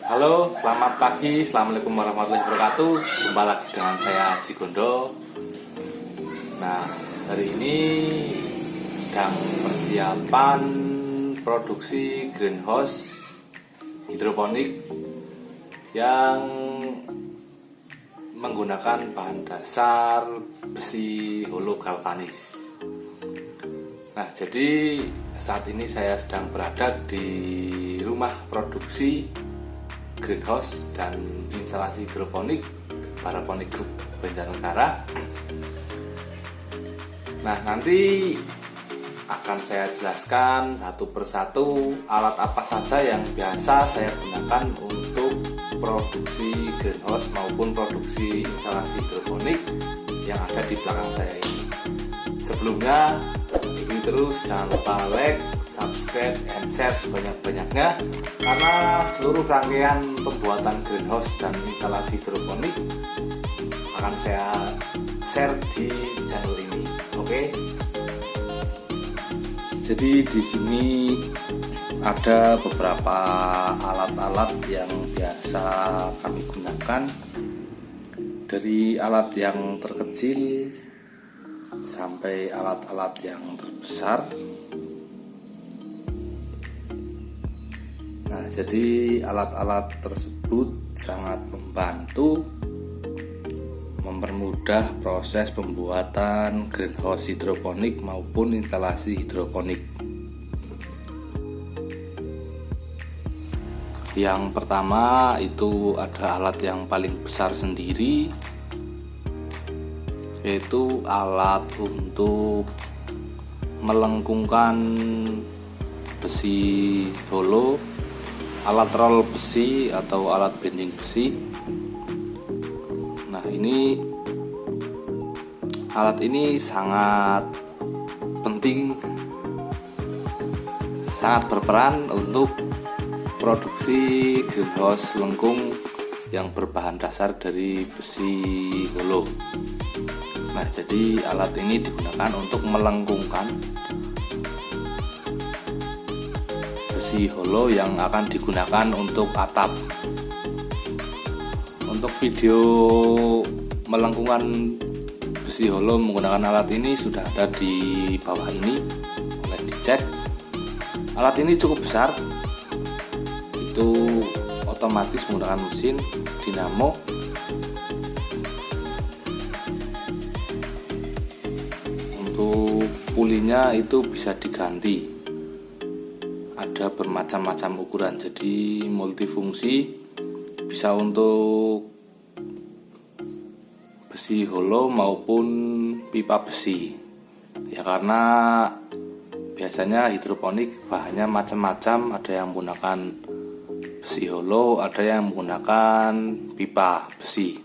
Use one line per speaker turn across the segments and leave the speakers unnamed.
Halo, selamat pagi, assalamualaikum warahmatullahi wabarakatuh. Jumpa lagi dengan saya Haji Gondo. Nah, hari ini sedang persiapan produksi greenhouse hidroponik yang menggunakan bahan dasar besi holo galvanis. Nah, jadi saat ini saya sedang berada di rumah produksi greenhouse dan instalasi hidroponik Paraponik Group Banjarnegara. Nah, nanti akan saya jelaskan satu persatu alat apa saja yang biasa saya gunakan untuk produksi greenhouse maupun produksi instalasi hidroponik yang ada di belakang saya ini. Sebelumnya, ikuti terus, jangan lupa like, subscribe, and share sebanyak-banyaknya, karena seluruh rangkaian pembuatan greenhouse dan instalasi hidroponik akan saya share di channel ini. Oke? Jadi di sini ada beberapa alat-alat yang biasa kami gunakan, dari alat yang terkecil sampai alat-alat yang terbesar. Nah, jadi alat-alat tersebut sangat membantu mempermudah proses pembuatan greenhouse hidroponik maupun instalasi hidroponik. Yang pertama itu ada alat yang paling besar sendiri, yaitu alat untuk melengkungkan besi holo, alat roll besi atau alat bending besi. Nah, alat ini sangat penting, sangat berperan untuk produksi greenhouse lengkung yang berbahan dasar dari besi holo. Nah, jadi alat ini digunakan untuk melengkungkan besi holo yang akan digunakan untuk atap. Untuk video melengkungkan besi holo menggunakan alat ini sudah ada di bawah ini, boleh dicek. Alat ini cukup besar, itu otomatis menggunakan mesin dinamo. Untuk pulinya itu bisa diganti, ada bermacam-macam ukuran, jadi multifungsi, bisa untuk besi holo maupun pipa besi. Ya, karena biasanya hidroponik bahannya macam-macam, ada yang menggunakan besi holo, ada yang menggunakan pipa besi.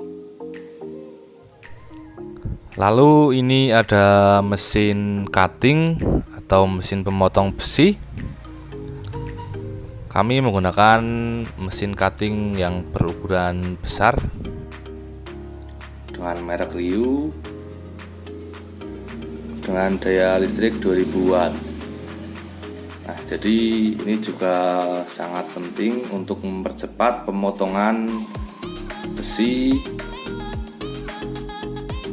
Lalu ini ada mesin cutting atau mesin pemotong besi. Kami menggunakan mesin cutting yang berukuran besar dengan merek Ryu dengan daya listrik 2000 watt. Nah, jadi ini juga sangat penting untuk mempercepat pemotongan besi,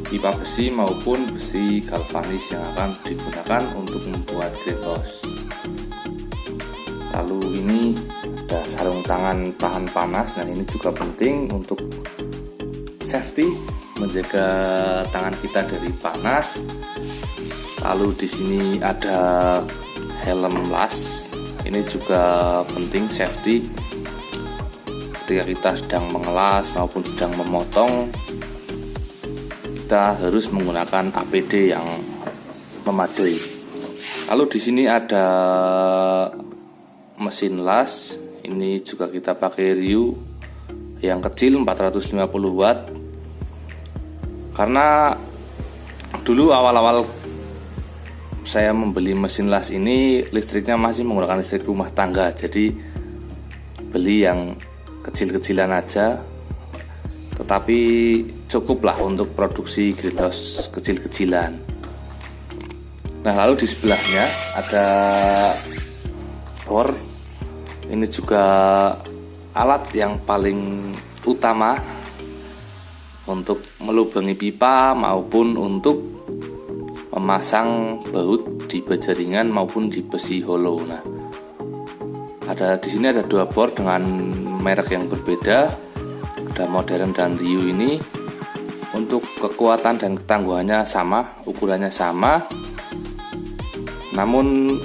pipa besi maupun besi galvanis yang akan digunakan untuk membuat greenhouse. Lalu ini ada sarung tangan tahan panas. Nah, ini juga penting untuk safety, menjaga tangan kita dari panas. Lalu di sini ada helm las. Ini juga penting, safety. Ketika kita sedang mengelas maupun sedang memotong, kita harus menggunakan APD yang memadai. Lalu di sini ada mesin las. Ini juga kita pakai Ryu yang kecil 450 watt. Karena dulu awal-awal saya membeli mesin las ini, listriknya masih menggunakan listrik rumah tangga, jadi beli yang kecil-kecilan aja, tetapi cukuplah untuk produksi greenhouse kecil-kecilan. Nah, lalu di sebelahnya ada bor. Ini juga alat yang paling utama untuk melubangi pipa maupun untuk memasang baut di baja ringan maupun di besi hollow. Nah, di sini ada dua bor dengan merek yang berbeda, ada modern dan Ryu ini. Untuk kekuatan dan ketangguhannya sama, ukurannya sama. Namun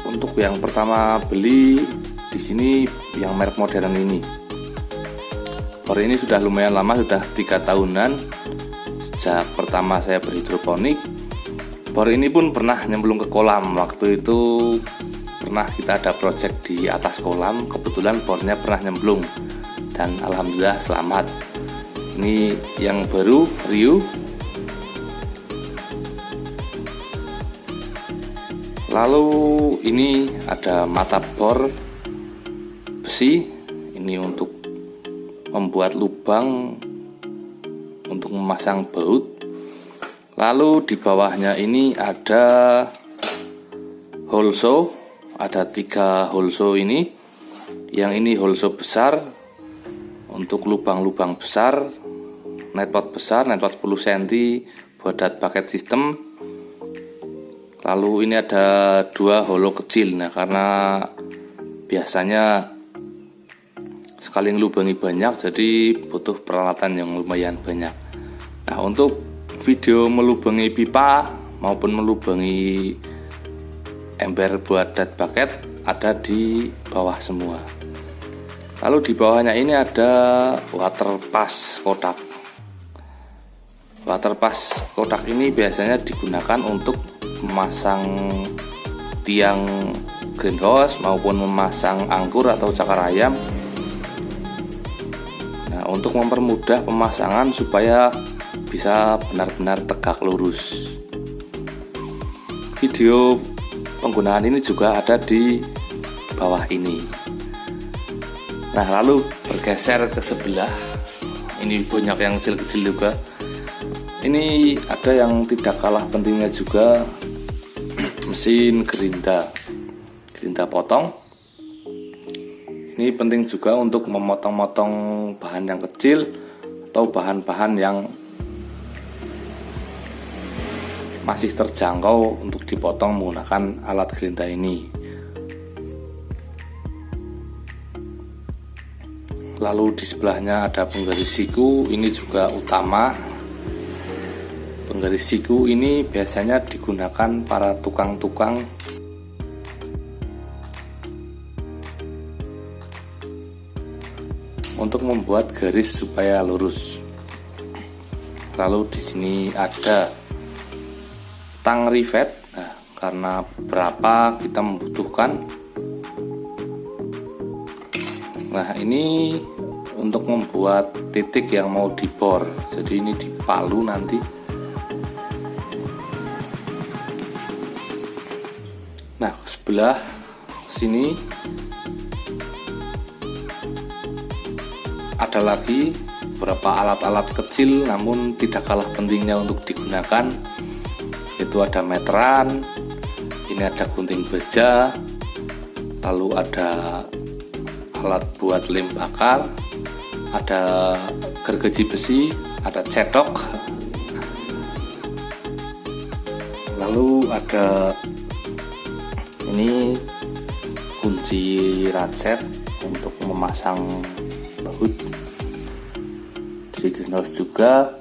untuk yang pertama beli di sini yang merek modern ini. Bor ini sudah lumayan lama, sudah 3 tahunan sejak pertama saya berhidroponik. Bor ini pun pernah nyemplung ke kolam. Waktu itu pernah kita ada project di atas kolam, kebetulan bornya pernah nyemplung dan alhamdulillah selamat. Ini yang baru Ryu. Lalu ini ada mata bor besi, ini untuk membuat lubang untuk memasang baut. Lalu di bawahnya ini ada holso, ada 3 holso ini. Yang ini holso besar untuk lubang-lubang besar, netpot besar, netpot 10 cm buat bucket system. Lalu ini ada 2 hollow kecil. Nah, karena biasanya sekali ngelubangi banyak, jadi butuh peralatan yang lumayan banyak. Nah, untuk video melubangi pipa maupun melubangi ember buat bucket ada di bawah semua. Lalu di bawahnya ini ada water pass kotak. Water pass kotak ini biasanya digunakan untuk memasang tiang greenhouse maupun memasang angkur atau cakar ayam. Nah, untuk mempermudah pemasangan supaya bisa benar-benar tegak lurus. Video penggunaan ini juga ada di bawah ini. Nah, lalu bergeser ke sebelah. Ini banyak yang kecil-kecil juga. Ini ada yang tidak kalah pentingnya juga, mesin gerinda potong. Ini penting juga untuk memotong-motong bahan yang kecil atau bahan-bahan yang masih terjangkau untuk dipotong menggunakan alat gerinda ini. Lalu di sebelahnya ada penggaris siku, ini juga utama. Penggaris siku ini biasanya digunakan para tukang-tukang untuk membuat garis supaya lurus. Lalu di sini ada tang rivet. Nah, karena berapa kita membutuhkan. Nah, ini untuk membuat titik yang mau dibor. Jadi ini dipalu nanti. Nah, sebelah sini ada lagi beberapa alat-alat kecil namun tidak kalah pentingnya untuk digunakan. Itu ada meteran, ini ada gunting baja, lalu ada alat buat lem bakar, ada gergaji besi, ada cetok, lalu ada ini kunci ratchet untuk memasang baut. Di greenhouse juga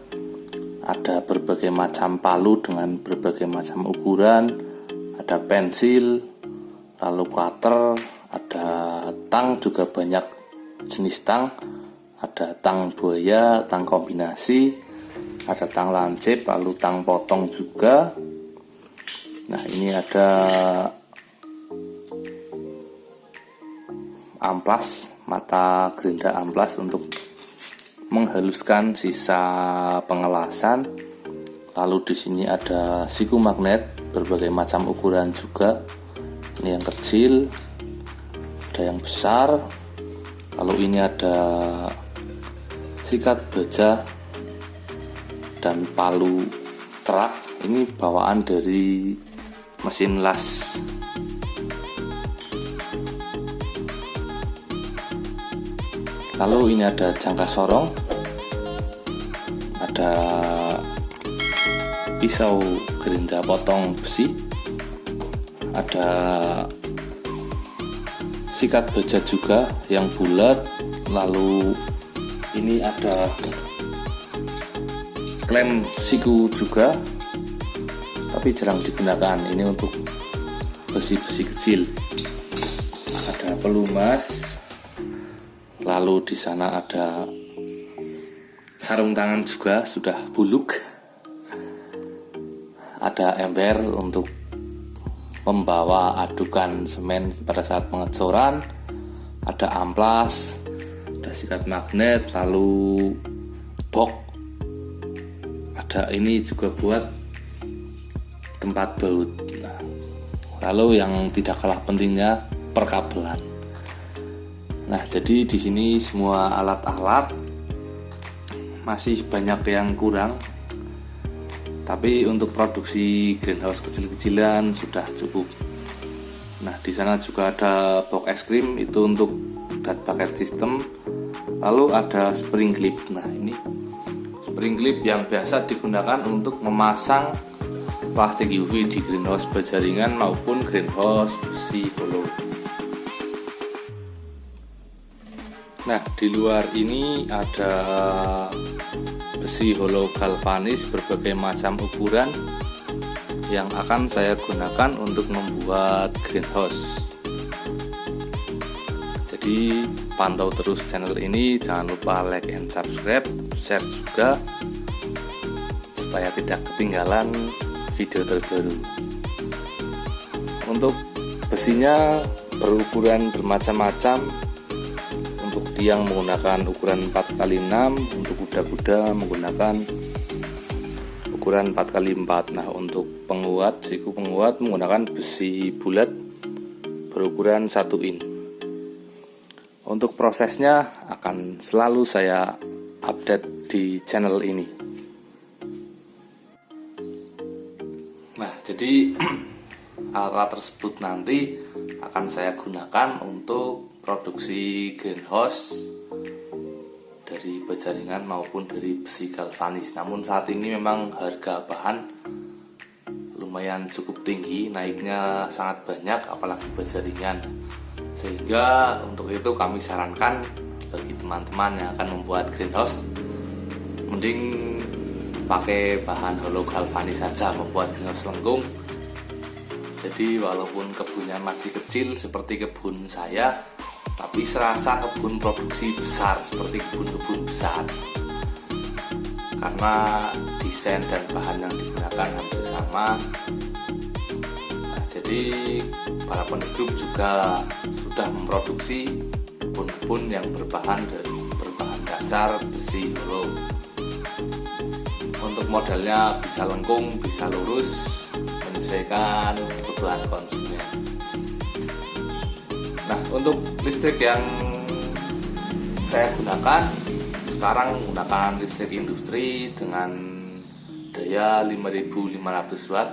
ada berbagai macam palu dengan berbagai macam ukuran, ada pensil, lalu cutter, ada tang juga banyak jenis tang, ada tang buaya, tang kombinasi, ada tang lancip, lalu tang potong juga. Nah, ini ada amplas, mata gerinda amplas untuk menghaluskan sisa pengelasan. Lalu di sini ada siku magnet berbagai macam ukuran juga. Ini yang kecil, ada yang besar. Lalu ini ada sikat baja dan palu terak. Ini bawaan dari mesin las. Lalu ini ada jangka sorong, ada pisau gerinda potong besi, ada sikat baja juga yang bulat. Lalu ini ada klem siku juga, tapi jarang digunakan. Ini untuk besi-besi kecil. Ada pelumas. Lalu di sana ada sarung tangan juga sudah buluk. Ada ember untuk membawa adukan semen pada saat pengecoran. Ada amplas, ada sikat magnet, lalu box. Ada ini juga buat tempat baut. Lalu yang tidak kalah pentingnya perkabelan. Nah, jadi di sini semua alat-alat masih banyak yang kurang. Tapi untuk produksi greenhouse kecil-kecilan sudah cukup. Nah, di sana juga ada box es krim itu untuk dat bucket system. Lalu ada spring clip. Nah, ini spring clip yang biasa digunakan untuk memasang plastik UV di greenhouse baja ringan maupun greenhouse besi hollow. Nah, di luar ini ada besi hollow galvanis berbagai macam ukuran yang akan saya gunakan untuk membuat greenhouse. Jadi pantau terus channel ini, jangan lupa like and subscribe, share juga supaya tidak ketinggalan video terbaru. Untuk besinya berukuran bermacam-macam. Untuk tiang menggunakan ukuran 4x6, untuk kuda-kuda menggunakan ukuran 4x4. Nah, untuk penguat, siku penguat menggunakan besi bulat berukuran 1 in. Untuk prosesnya akan selalu saya update di channel ini. Nah, jadi alat tersebut nanti akan saya gunakan untuk produksi greenhouse dari baja ringan maupun dari besi galvanis. Namun saat ini memang harga bahan lumayan cukup tinggi, naiknya sangat banyak apalagi baja ringan. Sehingga untuk itu kami sarankan bagi teman-teman yang akan membuat greenhouse, mending pakai bahan hollow galvanis saja membuat greenhouse lengkung. Jadi walaupun kebunnya masih kecil seperti kebun saya, tapi serasa kebun produksi besar seperti kebun-kebun besar, karena desain dan bahan yang digunakan hampir sama. Nah, jadi para penegup juga sudah memproduksi kebun-kebun yang berbahan dasar besi hollow. Untuk modelnya bisa lengkung, bisa lurus, menyesuaikan kebutuhan konsumen. Nah, untuk listrik yang saya gunakan sekarang menggunakan listrik industri dengan daya 5500 watt.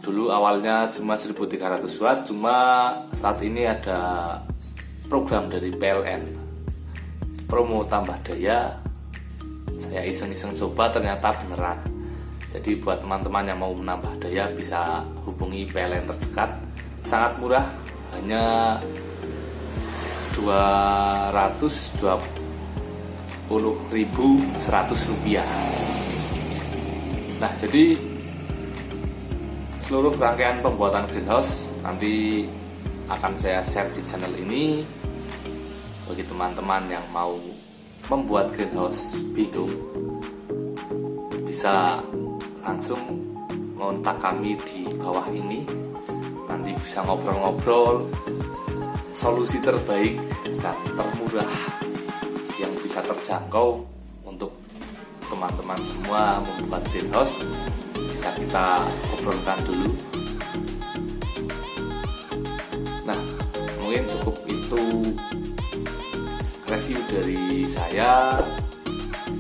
Dulu awalnya cuma 1300 watt, cuma saat ini ada program dari PLN, promo tambah daya. Saya iseng-iseng coba, ternyata beneran. Jadi buat teman-teman yang mau menambah daya bisa hubungi PLN terdekat, sangat murah, hanya 220.100 rupiah. Nah, jadi seluruh rangkaian pembuatan greenhouse nanti akan saya share di channel ini. Bagi teman-teman yang mau membuat greenhouse bingung, bisa langsung kontak kami di bawah ini. Nanti bisa ngobrol-ngobrol solusi terbaik dan termurah yang bisa terjangkau untuk teman-teman semua membuat greenhouse. Bisa kita obrolkan dulu. Nah, mungkin cukup itu review dari saya.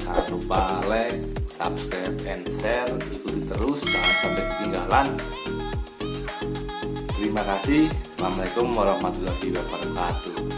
Jangan lupa like, subscribe, and share. Ikuti terus, jangan sampai ketinggalan. Terima kasih. Assalamualaikum warahmatullahi wabarakatuh.